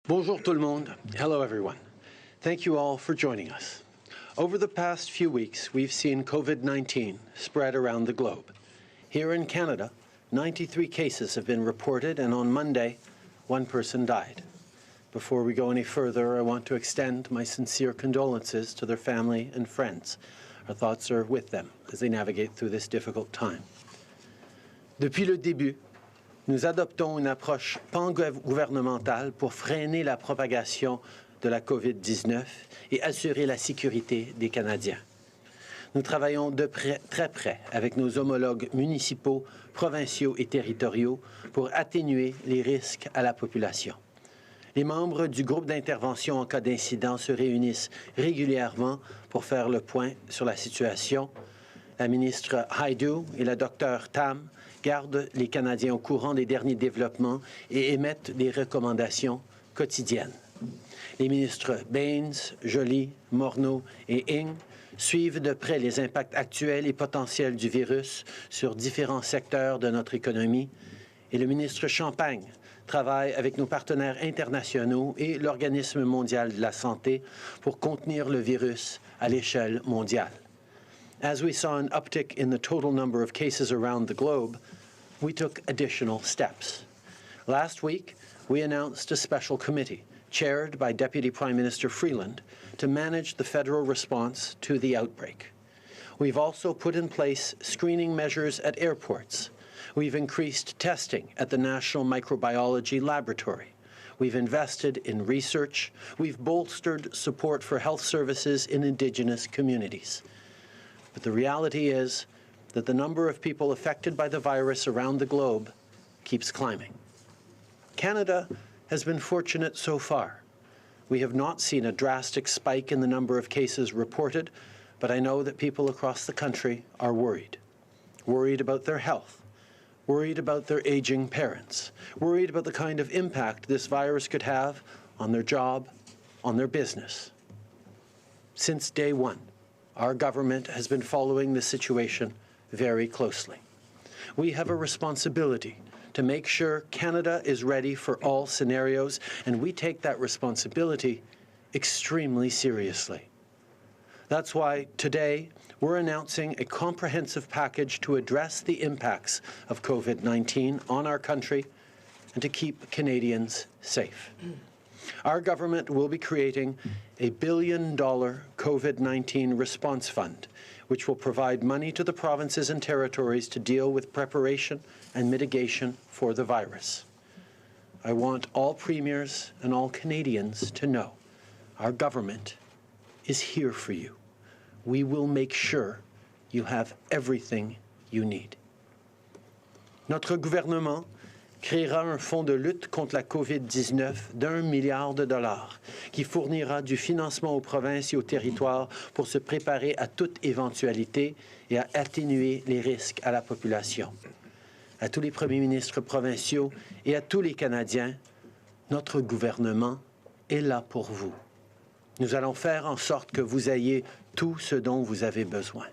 Bonjour tout le monde. Hello everyone. Thank you all for joining us. Over the past few weeks, we've seen COVID-19 spread around the globe. Here in Canada, 93 cases have been reported, and on Monday, one person died. Before we go any further, I want to extend my sincere condolences to their family and friends. Our thoughts are with them as they navigate through this difficult time. Depuis le début, nous adoptons une approche pan-gouvernementale pour freiner la propagation de la COVID-19 et assurer la sécurité des Canadiens. Nous travaillons très près avec nos homologues municipaux, provinciaux et territoriaux pour atténuer les risques à la population. Les membres du groupe d'intervention en cas d'incident se réunissent régulièrement pour faire le point sur la situation. La ministre Haidu et la docteure Tam gardent les Canadiens au courant des derniers développements et émettent des recommandations quotidiennes. Les ministres Baines, Joly, Morneau et Ng suivent de près les impacts actuels et potentiels du virus sur différents secteurs de notre économie. Et le ministre Champagne travaille avec nos partenaires internationaux et l'Organisme mondial de la santé pour contenir le virus à l'échelle mondiale. As we saw an uptick in the total number of cases around the globe, we took additional steps. Last week, we announced a special committee, chaired by Deputy Prime Minister Freeland, to manage the federal response to the outbreak. We've also put in place screening measures at airports. We've increased testing at the National Microbiology Laboratory. We've invested in research. We've bolstered support for health services in Indigenous communities. But the reality is that the number of people affected by the virus around the globe keeps climbing. Canada has been fortunate so far. We have not seen a drastic spike in the number of cases reported, but I know that people across the country are worried. Worried about their health, worried about their aging parents, worried about the kind of impact this virus could have on their job, on their business. Since day one, our government has been following the situation very closely. We have a responsibility to make sure Canada is ready for all scenarios, and we take that responsibility extremely seriously. That's why today we're announcing a comprehensive package to address the impacts of COVID-19 on our country and to keep Canadians safe. Our government will be creating a $1 billion COVID-19 response fund, which will provide money to the provinces and territories to deal with preparation and mitigation for the virus. I want all premiers and all Canadians to know our government is here for you. We will make sure you have everything you need. Notre gouvernement créera un fonds de lutte contre la COVID-19 d'1 milliard de dollars qui fournira du financement aux provinces et aux territoires pour se préparer à toute éventualité et à atténuer les risques à la population. À tous les premiers ministres provinciaux et à tous les Canadiens, notre gouvernement est là pour vous. Nous allons faire en sorte que vous ayez tout ce dont vous avez besoin.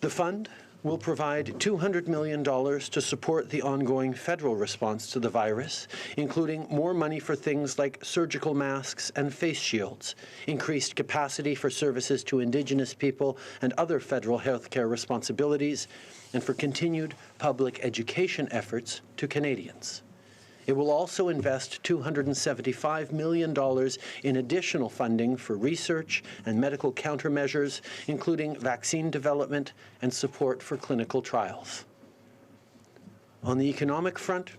The fund will provide $200 million to support the ongoing federal response to the virus, including more money for things like surgical masks and face shields, increased capacity for services to Indigenous people and other federal health care responsibilities, and for continued public education efforts to Canadians. It will also invest $275 million in additional funding for research and medical countermeasures, including vaccine development and support for clinical trials. On the economic front,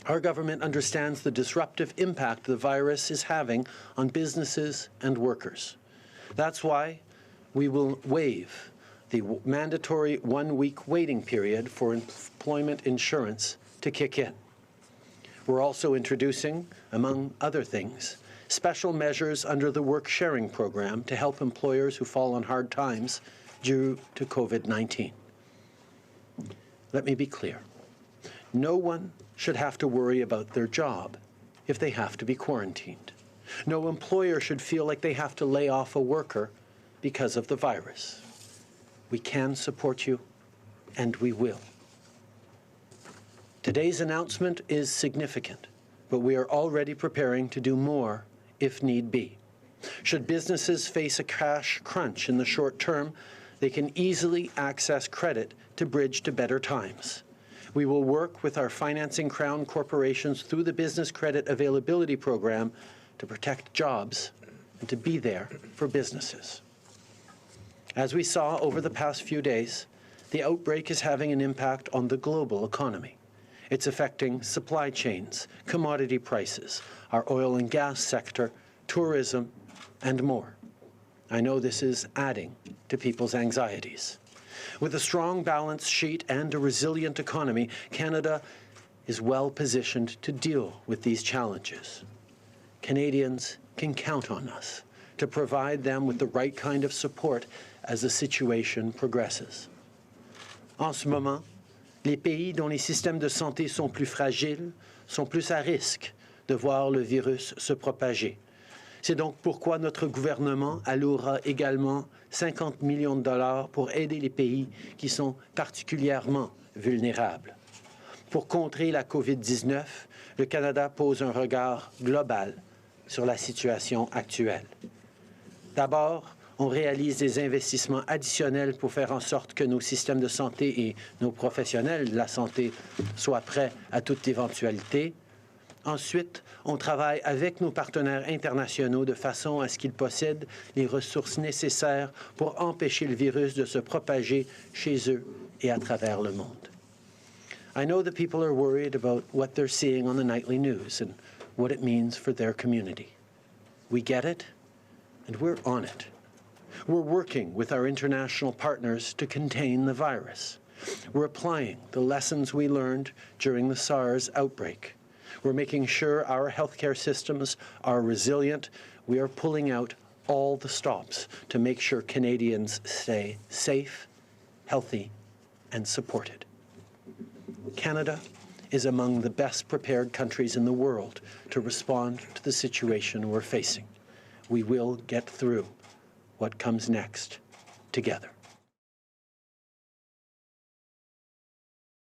our government understands the disruptive impact the virus is having on businesses and workers. That's why we will waive the mandatory one-week waiting period for employment insurance to kick in. We're also introducing, among other things, special measures under the work sharing program to help employers who fall on hard times due to COVID-19. Let me be clear. No one should have to worry about their job if they have to be quarantined. No employer should feel like they have to lay off a worker because of the virus. We can support you, and we will. Today's announcement is significant but we are already preparing to do more if need be. Should businesses face a cash crunch in the short term, they can easily access credit to bridge to better times. We will work with our financing crown corporations through the Business Credit Availability Program to protect jobs and to be there for businesses. As we saw over the past few days, the outbreak is having an impact on the global economy. It's affecting supply chains, commodity prices, our oil and gas sector, tourism, and more. I know this is adding to people's anxieties. With a strong balance sheet and a resilient economy, Canada is well positioned to deal with these challenges. Canadians can count on us to provide them with the right kind of support as the situation progresses. En ce moment, les pays dont les systèmes de santé sont plus fragiles sont plus à risque de voir le virus se propager. C'est donc pourquoi notre gouvernement allouera également 50 millions de dollars pour aider les pays qui sont particulièrement vulnérables. Pour contrer la COVID-19, le Canada pose un regard global sur la situation actuelle. D'abord, on réalise des investissements additionnels pour faire en sorte que nos systèmes de santé et nos professionnels de la santé soient prêts à toute éventualité. Ensuite, on travaille avec nos partenaires internationaux de façon à ce qu'ils possèdent les ressources nécessaires pour empêcher le virus de se propager chez eux et à travers le monde. I know that people are worried about what they're seeing on the nightly news and what it means for their community. We get it, and we're on it. We're working with our international partners to contain the virus. We're applying the lessons we learned during the SARS outbreak. We're making sure our healthcare systems are resilient. We are pulling out all the stops to make sure Canadians stay safe, healthy, and supported. Canada is among the best prepared countries in the world to respond to the situation we're facing. We will get through what comes next together.